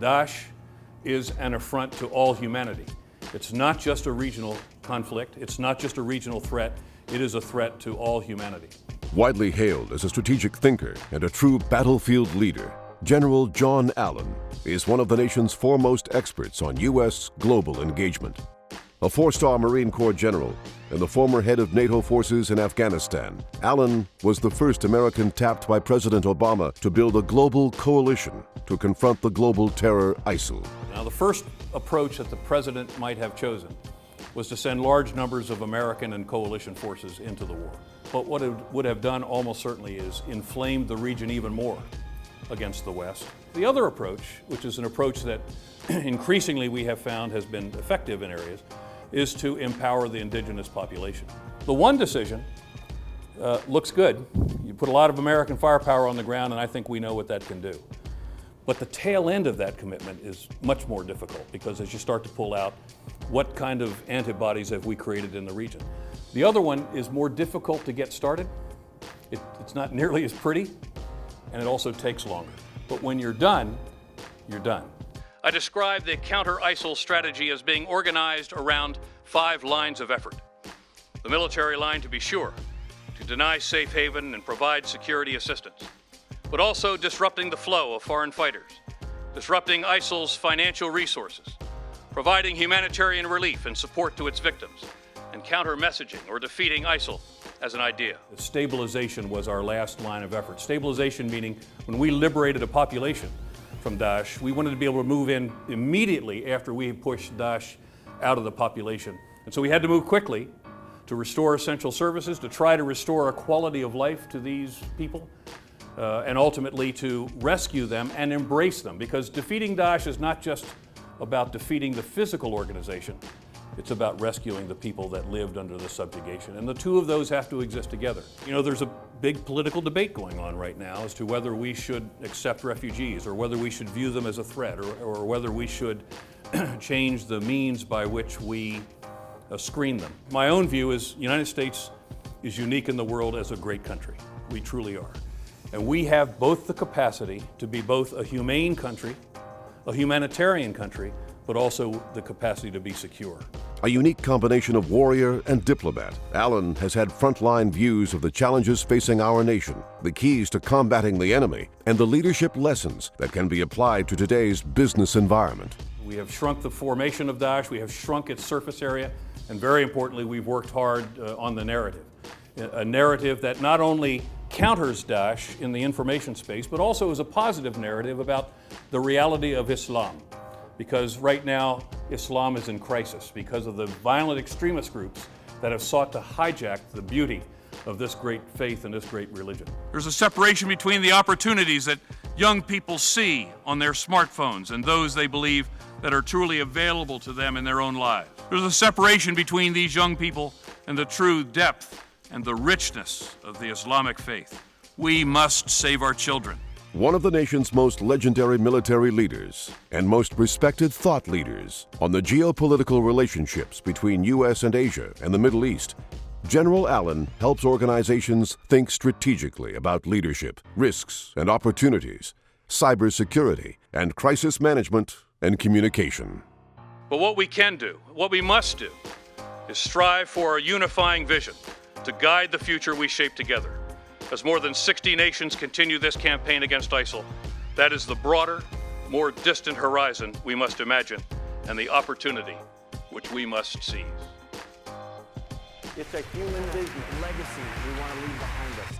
Daesh is an affront to all humanity. It's not just a regional conflict. It's not just a regional threat. It is a threat to all humanity. Widely hailed as a strategic thinker and a true battlefield leader, General John Allen is one of the nation's foremost experts on U.S. global engagement. A four-star Marine Corps general and the former head of NATO forces in Afghanistan, Allen was the first American tapped by President Obama to build a global coalition to confront the global terror ISIL. Now, the first approach that the president might have chosen was to send large numbers of American and coalition forces into the war. But what it would have done almost certainly is inflamed the region even more against the West. The other approach, which is an approach that increasingly we have found has been effective in areas, is to empower the indigenous population. The one decision looks good. You put a lot of American firepower on the ground, and I think we know what that can do. But the tail end of that commitment is much more difficult, because as you start to pull out, what kind of antibodies have we created in the region? The other one is more difficult to get started. It's not nearly as pretty, and it also takes longer. But when you're done, you're done. I describe the counter-ISIL strategy as being organized around 5 lines of effort. The military line, to be sure, to deny safe haven and provide security assistance, but also disrupting the flow of foreign fighters, disrupting ISIL's financial resources, providing humanitarian relief and support to its victims, and counter-messaging or defeating ISIL as an idea. Stabilization was our last line of effort. Stabilization meaning when we liberated a population from Daesh, we wanted to be able to move in immediately after we pushed Daesh out of the population. And so we had to move quickly to restore essential services, to try to restore a quality of life to these people, and ultimately to rescue them and embrace them. Because defeating Daesh is not just about defeating the physical organization, it's about rescuing the people that lived under the subjugation. And the two of those have to exist together. You know, there's a big political debate going on right now as to whether we should accept refugees, or whether we should view them as a threat, or whether we should change the means by which we screen them. My own view is the United States is unique in the world as a great country. We truly are. And we have both the capacity to be both a humane country, a humanitarian country, but also the capacity to be secure. A unique combination of warrior and diplomat, Allen has had frontline views of the challenges facing our nation, the keys to combating the enemy, and the leadership lessons that can be applied to today's business environment. We have shrunk the formation of Daesh, we have shrunk its surface area, and very importantly, we've worked hard on the narrative. A narrative that not only counters Daesh in the information space, but also is a positive narrative about the reality of Islam. Because right now, Islam is in crisis because of the violent extremist groups that have sought to hijack the beauty of this great faith and this great religion. There's a separation between the opportunities that young people see on their smartphones and those they believe that are truly available to them in their own lives. There's a separation between these young people and the true depth and the richness of the Islamic faith. We must save our children. One of the nation's most legendary military leaders and most respected thought leaders on the geopolitical relationships between U.S. and Asia and the Middle East, General Allen helps organizations think strategically about leadership, risks and opportunities, cybersecurity, and crisis management and communication. But what we can do, what we must do, is strive for a unifying vision to guide the future we shape together. As more than 60 nations continue this campaign against ISIL, that is the broader, more distant horizon we must imagine, and the opportunity which we must seize. It's a human legacy we want to leave behind us.